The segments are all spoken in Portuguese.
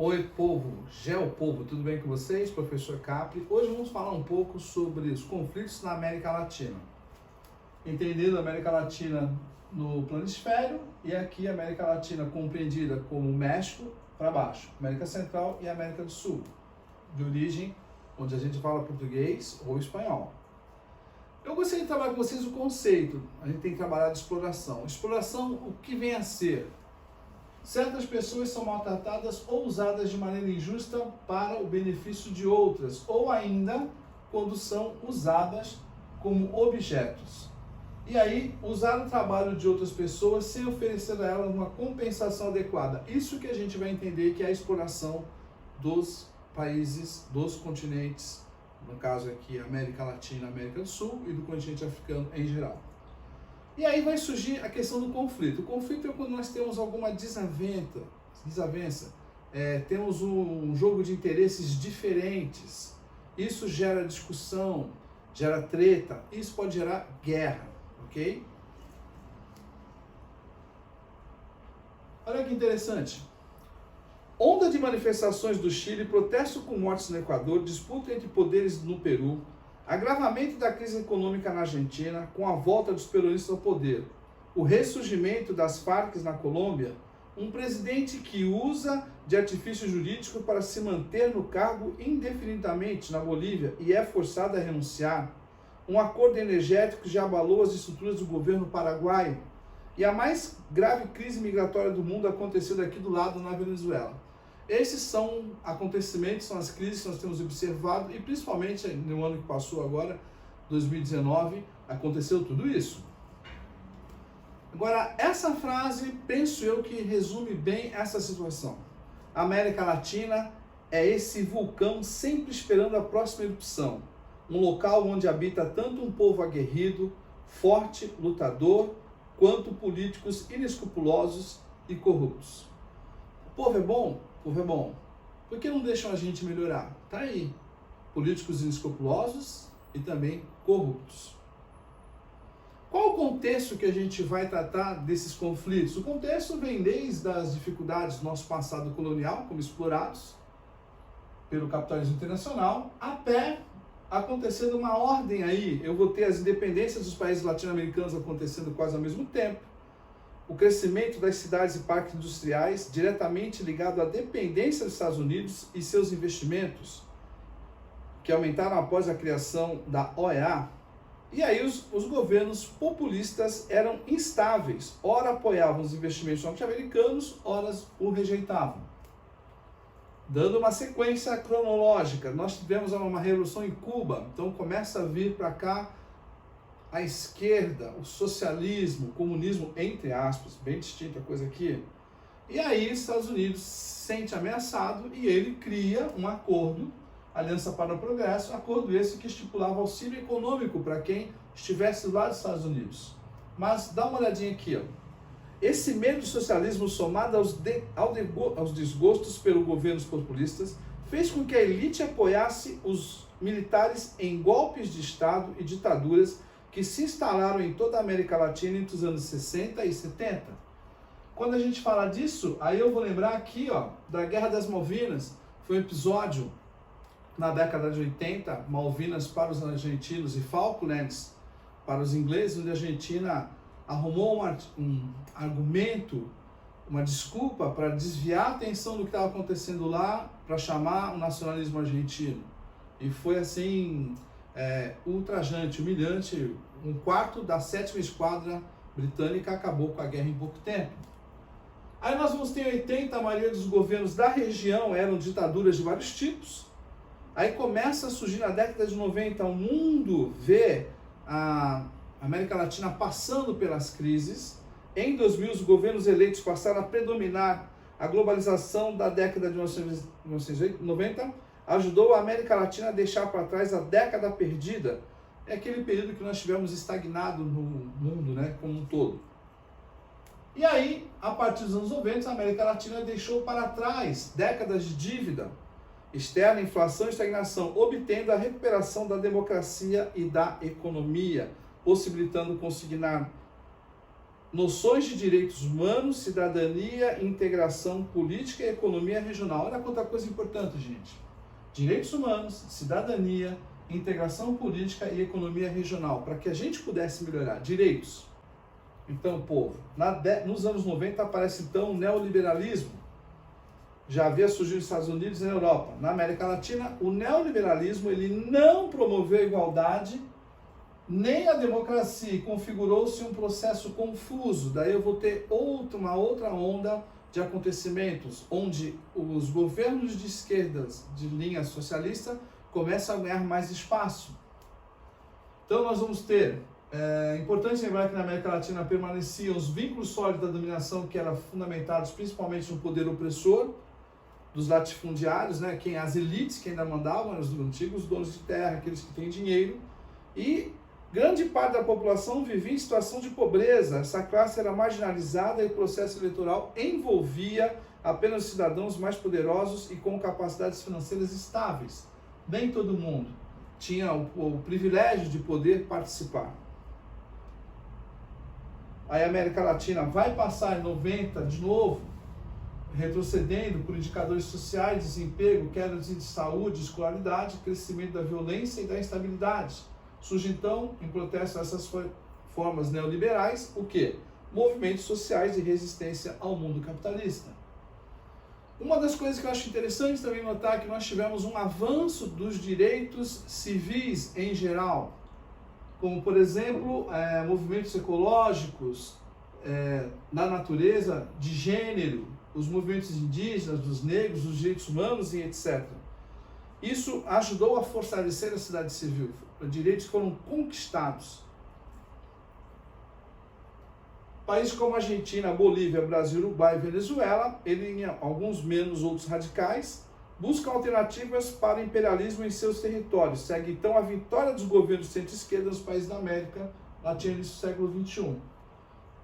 Oi, povo, Geopovo, tudo bem com vocês? Professor Capri. Hoje vamos falar um pouco sobre os conflitos na América Latina. Entendendo a América Latina no planisfério e aqui a América Latina compreendida como México para baixo, América Central e América do Sul, de origem onde a gente fala português ou espanhol. Eu gostaria de trabalhar com vocês o conceito, a gente tem que trabalhar de exploração. Exploração, o que vem a ser? Certas pessoas são maltratadas ou usadas de maneira injusta para o benefício de outras, ou ainda quando são usadas como objetos. E aí, usar o trabalho de outras pessoas sem oferecer a elas uma compensação adequada. Isso que a gente vai entender que é a exploração dos países, dos continentes, no caso aqui América Latina, América do Sul e do continente africano em geral. E aí vai surgir a questão do conflito. O conflito é quando nós temos alguma desavença, temos um jogo de interesses diferentes. Isso gera discussão, gera treta, isso pode gerar guerra, ok? Olha que interessante. Onda de manifestações do Chile, protesto com mortes no Equador, disputa entre poderes no Peru, agravamento da crise econômica na Argentina com a volta dos peronistas ao poder, o ressurgimento das Farc na Colômbia, um presidente que usa de artifício jurídico para se manter no cargo indefinidamente na Bolívia e é forçado a renunciar, um acordo energético que já abalou as estruturas do governo paraguaio e a mais grave crise migratória do mundo acontecendo aqui do lado na Venezuela. Esses são acontecimentos, são as crises que nós temos observado e principalmente no ano que passou agora, 2019, aconteceu tudo isso. Agora, essa frase, penso eu que resume bem essa situação. A América Latina é esse vulcão sempre esperando a próxima erupção. Um local onde habita tanto um povo aguerrido, forte, lutador, quanto políticos inescrupulosos e corruptos. O povo é bom? O povo é bom. Por que não deixam a gente melhorar? Tá aí. Políticos inescrupulosos e também corruptos. Qual o contexto que a gente vai tratar desses conflitos? O contexto vem desde as dificuldades do nosso passado colonial, como explorados pelo capitalismo internacional, até acontecendo uma ordem aí. Eu vou ter as independências dos países latino-americanos acontecendo quase ao mesmo tempo. O crescimento das cidades e parques industriais diretamente ligado à dependência dos Estados Unidos e seus investimentos, que aumentaram após a criação da OEA. E aí os governos populistas eram instáveis, ora apoiavam os investimentos norte-americanos, ora o rejeitavam. Dando uma sequência cronológica, nós tivemos uma revolução em Cuba, então começa a vir para cá a esquerda, o socialismo, o comunismo, entre aspas, bem distinta a coisa aqui. E aí os Estados Unidos se sente ameaçado e ele cria um acordo, Aliança para o Progresso, acordo esse que estipulava auxílio econômico para quem estivesse lá dos Estados Unidos. Mas dá uma olhadinha aqui, ó. Esse medo do socialismo somado aos desgostos pelos governos populistas fez com que a elite apoiasse os militares em golpes de Estado e ditaduras que se instalaram em toda a América Latina entre os anos 60 e 70. Quando a gente fala disso, aí eu vou lembrar aqui, ó, da Guerra das Malvinas. Foi um episódio na década de 80, Malvinas para os argentinos e Falklands para os ingleses, onde a Argentina arrumou um argumento, uma desculpa para desviar a atenção do que estava acontecendo lá, para chamar o nacionalismo argentino. E foi assim, ultrajante, humilhante. Um quarto da 7ª Esquadra Britânica acabou com a guerra em pouco tempo. Aí nós vamos ter 80, a maioria dos governos da região eram ditaduras de vários tipos. Aí começa a surgir na década de 90, o mundo vê a América Latina passando pelas crises. Em 2000, os governos eleitos passaram a predominar. A globalização da década de 1990 ajudou a América Latina a deixar para trás a década perdida. É aquele período que nós tivemos estagnado no mundo, né, como um todo. E aí, a partir dos anos 90, a América Latina deixou para trás décadas de dívida externa, inflação e estagnação, obtendo a recuperação da democracia e da economia, possibilitando consignar noções de direitos humanos, cidadania, integração política e economia regional. Olha quanta coisa importante, gente. Direitos humanos, cidadania, integração política e economia regional, para que a gente pudesse melhorar. Direitos. Então, povo, nos anos 90 aparece então o neoliberalismo. Já havia surgido nos Estados Unidos e na Europa. Na América Latina, o neoliberalismo ele não promoveu a igualdade nem a democracia, e configurou-se um processo confuso. Daí eu vou ter uma outra onda de acontecimentos, onde os governos de esquerdas de linha socialista começam a ganhar mais espaço. Então nós vamos ter, importante lembrar que na América Latina permaneciam os vínculos sólidos da dominação que eram fundamentados principalmente no poder opressor dos latifundiários, né? As elites que ainda mandavam, eram os antigos donos de terra, aqueles que têm dinheiro, e grande parte da população vivia em situação de pobreza. Essa classe era marginalizada e o processo eleitoral envolvia apenas cidadãos mais poderosos e com capacidades financeiras estáveis. Nem todo mundo tinha o privilégio de poder participar. Aí a América Latina vai passar em 90 de novo, retrocedendo por indicadores sociais, desemprego, queda de saúde, escolaridade, crescimento da violência e da instabilidade. Surge então, em protesto a essas formas neoliberais, o quê? Movimentos sociais de resistência ao mundo capitalista. Uma das coisas que eu acho interessante também notar é que nós tivemos um avanço dos direitos civis em geral, como por exemplo, movimentos ecológicos, da natureza, de gênero, os movimentos indígenas, dos negros, dos direitos humanos e etc. Isso ajudou a fortalecer a sociedade civil. Direitos foram conquistados. Países como Argentina, Bolívia, Brasil, Uruguai e Venezuela, alguns menos, outros radicais, buscam alternativas para o imperialismo em seus territórios. Segue então a vitória dos governos centro-esquerda nos países da América Latina no século XXI.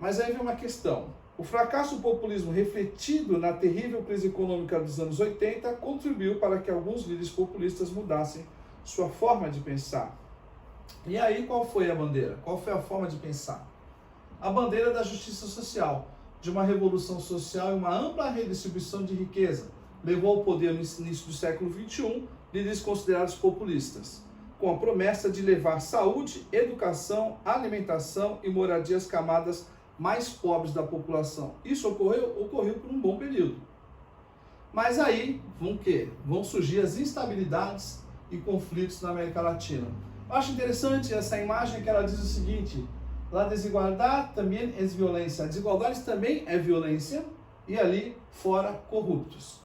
Mas aí vem uma questão. O fracasso do populismo refletido na terrível crise econômica dos anos 80 contribuiu para que alguns líderes populistas mudassem sua forma de pensar. E aí qual foi a bandeira? Qual foi a forma de pensar? A bandeira da justiça social, de uma revolução social e uma ampla redistribuição de riqueza, levou ao poder no início do século XXI líderes considerados populistas, com a promessa de levar saúde, educação, alimentação e moradia às camadas mais pobres da população. Isso ocorreu por um bom período. Mas aí vão surgir as instabilidades e conflitos na América Latina. Eu acho interessante essa imagem que ela diz o seguinte: la desigualdad também é violência. A desigualdade também é violência e ali fora corruptos.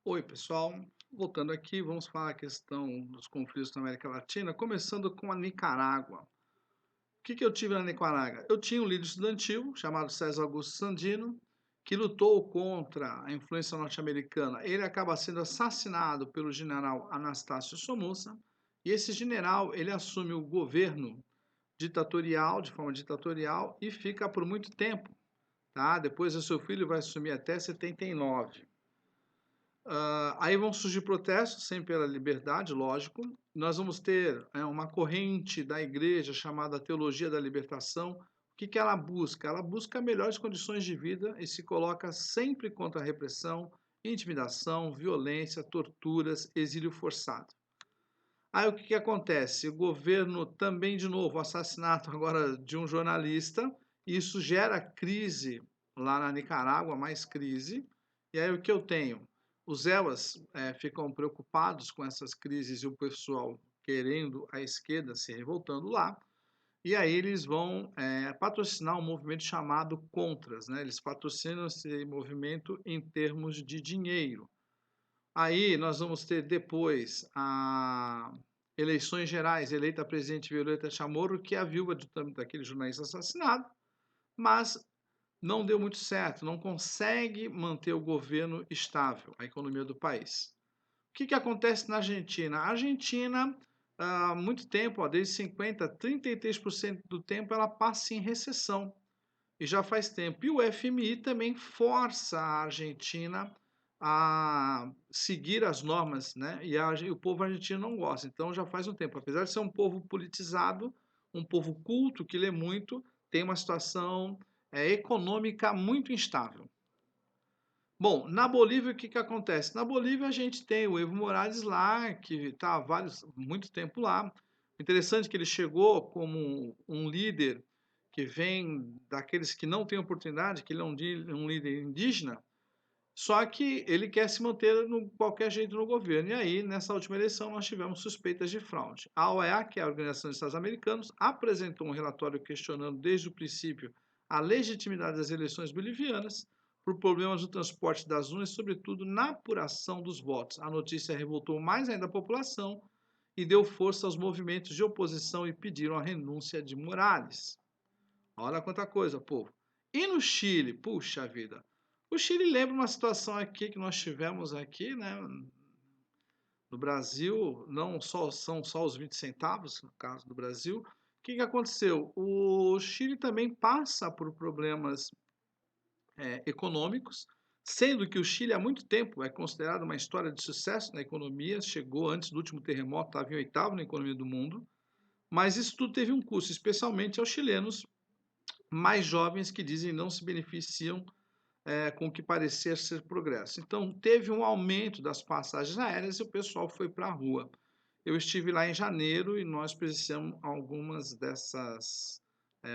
Oi, pessoal. Voltando aqui, vamos falar a questão dos conflitos na América Latina, começando com a Nicarágua. O que eu tive na Nicarágua? Eu tinha um líder estudantil chamado César Augusto Sandino, que lutou contra a influência norte-americana. Ele acaba sendo assassinado pelo general Anastácio Somoza, e esse general ele assume o governo ditatorial, de forma ditatorial, e fica por muito tempo. Tá? Depois o seu filho vai assumir até 79. Aí vão surgir protestos, sempre pela liberdade, lógico. Nós vamos ter uma corrente da igreja chamada Teologia da Libertação. O que ela busca? Ela busca melhores condições de vida e se coloca sempre contra a repressão, intimidação, violência, torturas, exílio forçado. Aí o que acontece? O governo também, de novo, o assassinato agora de um jornalista, e isso gera crise lá na Nicarágua, mais crise. E aí o que eu tenho? Os ELAs ficam preocupados com essas crises e o pessoal querendo a esquerda se revoltando lá. E aí eles vão patrocinar um movimento chamado Contras, né? Eles patrocinam esse movimento em termos de dinheiro. Aí nós vamos ter depois eleições gerais, eleita a presidente Violeta Chamorro, que é a viúva daquele jornalista assassinado, mas não deu muito certo, não consegue manter o governo estável, a economia do país. O que acontece na Argentina? A Argentina, há muito tempo, desde 50, 33% do tempo, ela passa em recessão, e já faz tempo. E o FMI também força a Argentina a seguir as normas, né? E o povo argentino não gosta. Então já faz um tempo, apesar de ser um povo politizado, um povo culto que lê muito, tem uma situação econômica muito instável. Bom, na Bolívia o que que acontece? Na Bolívia a gente tem o Evo Morales lá, que está há muito tempo lá. Interessante que ele chegou como um líder que vem daqueles que não têm oportunidade, que ele é um líder indígena, só que ele quer se manter de qualquer jeito no governo. E aí, nessa última eleição, nós tivemos suspeitas de fraude. A OEA, que é a Organização dos Estados Americanos, apresentou um relatório questionando desde o princípio a legitimidade das eleições bolivianas por problemas no transporte das urnas, sobretudo na apuração dos votos. A notícia revoltou mais ainda a população e deu força aos movimentos de oposição e pediram a renúncia de Morales. Olha quanta coisa, povo. E no Chile, puxa vida. O Chile lembra uma situação aqui que nós tivemos aqui, né? No Brasil, não só são só os 20 centavos, no caso do Brasil. O que que aconteceu? O Chile também passa por problemas econômicos, sendo que o Chile há muito tempo é considerado uma história de sucesso na economia, chegou antes do último terremoto, estava em oitavo na economia do mundo, mas isso tudo teve um custo, especialmente aos chilenos mais jovens que dizem não se beneficiam com o que parecia ser progresso. Então, teve um aumento das passagens aéreas e o pessoal foi para a rua. Eu estive lá em janeiro e nós presenciamos algumas dessas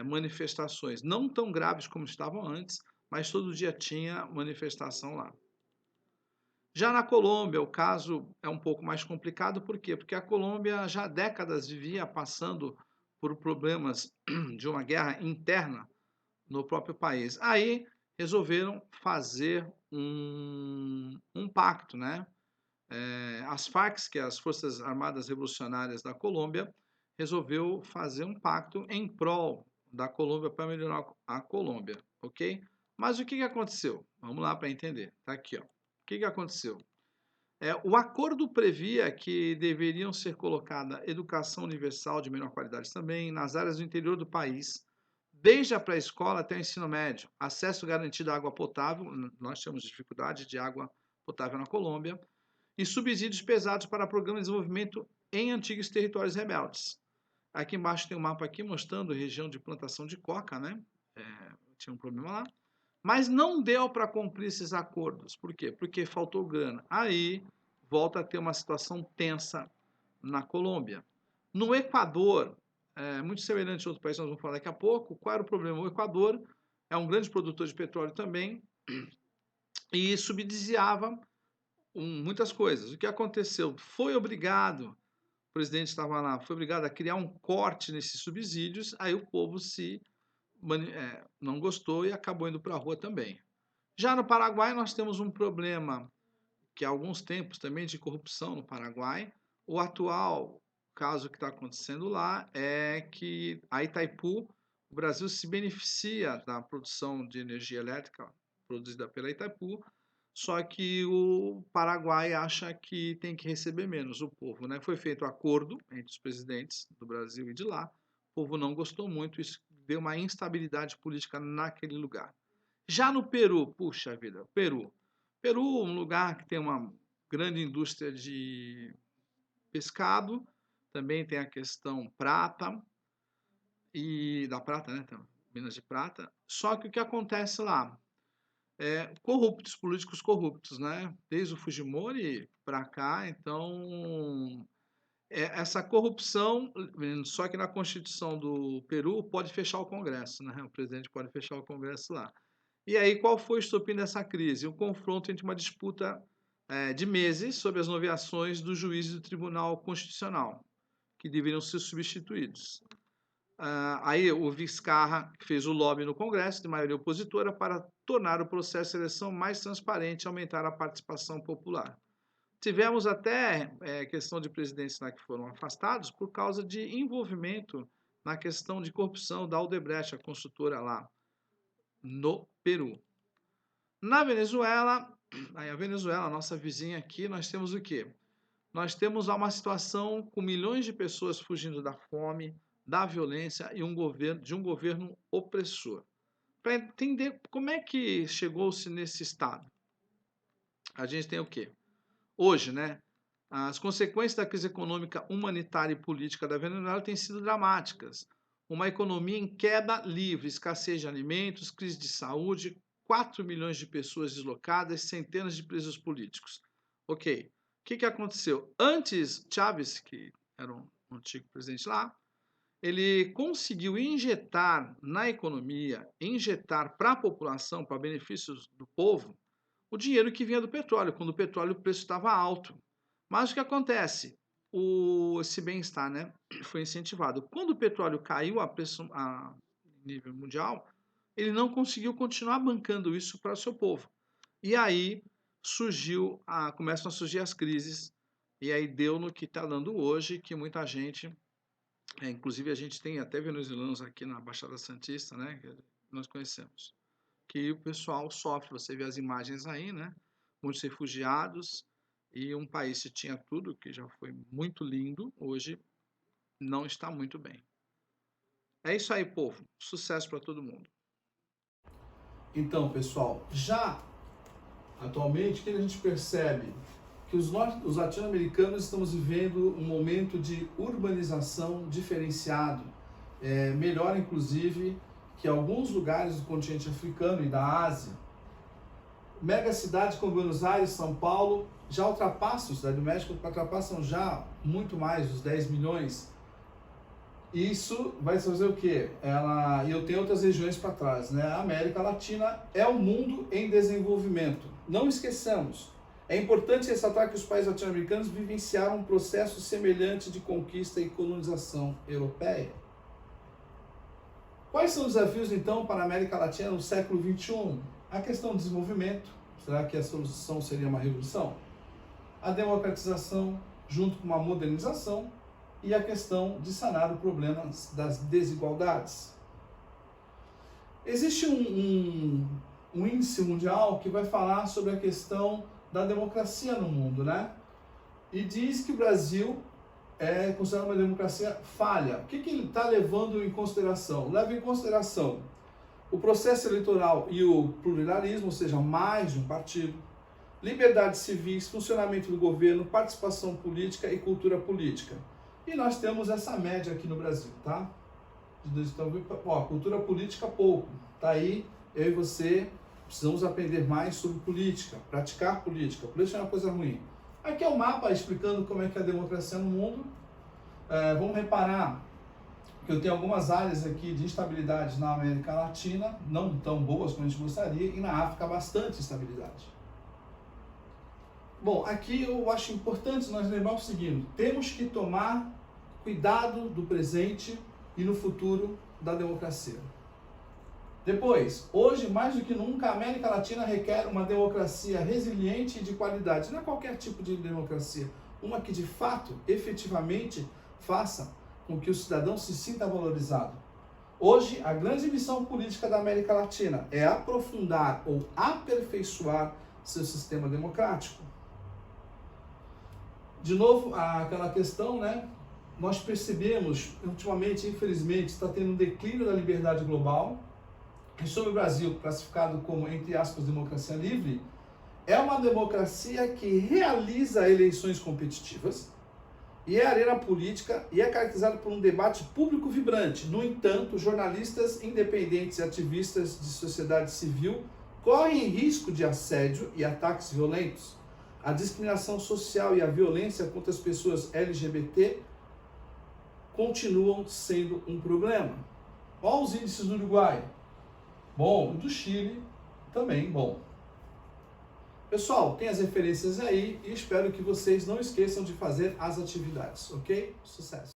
manifestações, não tão graves como estavam antes, mas todo dia tinha manifestação lá. Já na Colômbia, o caso é um pouco mais complicado, por quê? Porque a Colômbia já há décadas vivia passando por problemas de uma guerra interna no próprio país. Aí resolveram fazer um pacto, né? As Farc, que é as Forças Armadas Revolucionárias da Colômbia, resolveu fazer um pacto em prol da Colômbia para melhorar a Colômbia, ok? Mas o que que aconteceu? Vamos lá para entender. Tá aqui, ó. O que que aconteceu? O acordo previa que deveriam ser colocada educação universal de melhor qualidade também nas áreas do interior do país, desde a pré-escola até o ensino médio, acesso garantido à água potável, nós temos dificuldade de água potável na Colômbia, e subsídios pesados para programas de desenvolvimento em antigos territórios rebeldes. Aqui embaixo tem um mapa aqui mostrando a região de plantação de coca, né? Tinha um problema lá. Mas não deu para cumprir esses acordos. Por quê? Porque faltou grana. Aí volta a ter uma situação tensa na Colômbia. No Equador, muito semelhante a outro país, nós vamos falar daqui a pouco, qual era o problema? O Equador é um grande produtor de petróleo também e subsidiava muitas coisas. O que aconteceu? Foi obrigado, o presidente estava lá, foi obrigado a criar um corte nesses subsídios, aí o povo não gostou e acabou indo para a rua também. Já no Paraguai, nós temos um problema que há alguns tempos também de corrupção no Paraguai. O atual caso que está acontecendo lá é que a Itaipu, o Brasil se beneficia da produção de energia elétrica produzida pela Itaipu, só que o Paraguai acha que tem que receber menos, o povo, né? Foi feito acordo entre os presidentes do Brasil e de lá, o povo não gostou muito, isso deu uma instabilidade política naquele lugar. Já no Peru, puxa vida, Peru, um lugar que tem uma grande indústria de pescado, também tem a questão prata e da prata, né? Minas de prata. Só que o que acontece lá? Corruptos, políticos corruptos, né? Desde o Fujimori para cá, então essa corrupção, só que na Constituição do Peru pode fechar o Congresso, né? O presidente pode fechar o Congresso lá. E aí, qual foi o estopim dessa crise? Um confronto entre uma disputa de meses sobre as nomeações dos juízes do Tribunal Constitucional, que deveriam ser substituídos. Aí o Vizcarra fez o lobby no Congresso, de maioria opositora, para tornar o processo de seleção mais transparente e aumentar a participação popular. Tivemos até questão de presidentes lá que foram afastados por causa de envolvimento na questão de corrupção da Odebrecht, a construtora lá no Peru. Na Venezuela, a Venezuela, a nossa vizinha aqui, nós temos o quê? Nós temos uma situação com milhões de pessoas fugindo da fome, da violência e de um governo opressor. Para entender como é que chegou-se nesse estado, a gente tem o quê? Hoje, né? As consequências da crise econômica, humanitária e política da Venezuela têm sido dramáticas. uma economia em queda livre, escassez de alimentos, crise de saúde, 4 milhões de pessoas deslocadas, centenas de presos políticos. Ok. O que aconteceu? Antes, Chávez, que era um antigo presidente lá, ele conseguiu injetar na economia, injetar para a população, para benefícios do povo, o dinheiro que vinha do petróleo, quando o petróleo o preço estava alto. Mas o que acontece? Esse bem-estar, né, foi incentivado. Quando o petróleo caiu a nível mundial, ele não conseguiu continuar bancando isso para o seu povo. E aí começam a surgir as crises, e aí deu no que está dando hoje, que muita gente, inclusive a gente tem até venezuelanos aqui na Baixada Santista, né, que nós conhecemos, que o pessoal sofre. Você vê as imagens aí, né, muitos refugiados, e um país que tinha tudo, que já foi muito lindo, hoje não está muito bem. É isso aí, povo. Sucesso para todo mundo. Então, pessoal, já atualmente, o que a gente percebe? Que os latino-americanos estamos vivendo um momento de urbanização diferenciado, melhor inclusive que alguns lugares do continente africano e da Ásia. Mega cidades como Buenos Aires, São Paulo, já ultrapassam, Cidade do México ultrapassam já muito mais os 10 milhões. Isso vai fazer o quê? E eu tenho outras regiões para trás, né? A América Latina é um mundo em desenvolvimento. Não esqueçamos. É importante ressaltar que os países latino-americanos vivenciaram um processo semelhante de conquista e colonização europeia. Quais são os desafios, então, para a América Latina no século XXI? A questão do desenvolvimento. Será que a solução seria uma revolução? A democratização, junto com uma modernização, e a questão de sanar o problema das desigualdades. Existe um índice mundial que vai falar sobre a questão da democracia no mundo, né? E diz que o Brasil é considerado uma democracia falha. O que ele está levando em consideração? Leva em consideração o processo eleitoral e o pluralismo, ou seja, mais de um partido, liberdades civis, funcionamento do governo, participação política e cultura política. E nós temos essa média aqui no Brasil, tá? Cultura política pouco. Tá aí, eu e você precisamos aprender mais sobre política, praticar política. Política é uma coisa ruim. Aqui é o mapa explicando como é que é a democracia no mundo. Vamos reparar que eu tenho algumas áreas aqui de instabilidade na América Latina, não tão boas como a gente gostaria, e na África bastante instabilidade. Bom, aqui eu acho importante nós lembrarmos o seguinte: temos que tomar cuidado do presente e no futuro da democracia. Depois, hoje mais do que nunca, a América Latina requer uma democracia resiliente e de qualidade. Não é qualquer tipo de democracia, uma que de fato, efetivamente, faça com que o cidadão se sinta valorizado. Hoje, a grande missão política da América Latina é aprofundar ou aperfeiçoar seu sistema democrático. De novo, aquela questão, né? Nós percebemos, ultimamente, infelizmente, está tendo um declínio da liberdade global. E sobre o Brasil, classificado como, entre aspas, democracia livre, é uma democracia que realiza eleições competitivas e é arena política e é caracterizada por um debate público vibrante. No entanto, jornalistas independentes e ativistas de sociedade civil correm risco de assédio e ataques violentos. A discriminação social e a violência contra as pessoas LGBT continuam sendo um problema. Olha os índices do Uruguai. Bom, do Chile também bom. Pessoal, tem as referências aí e espero que vocês não esqueçam de fazer as atividades, ok? Sucesso!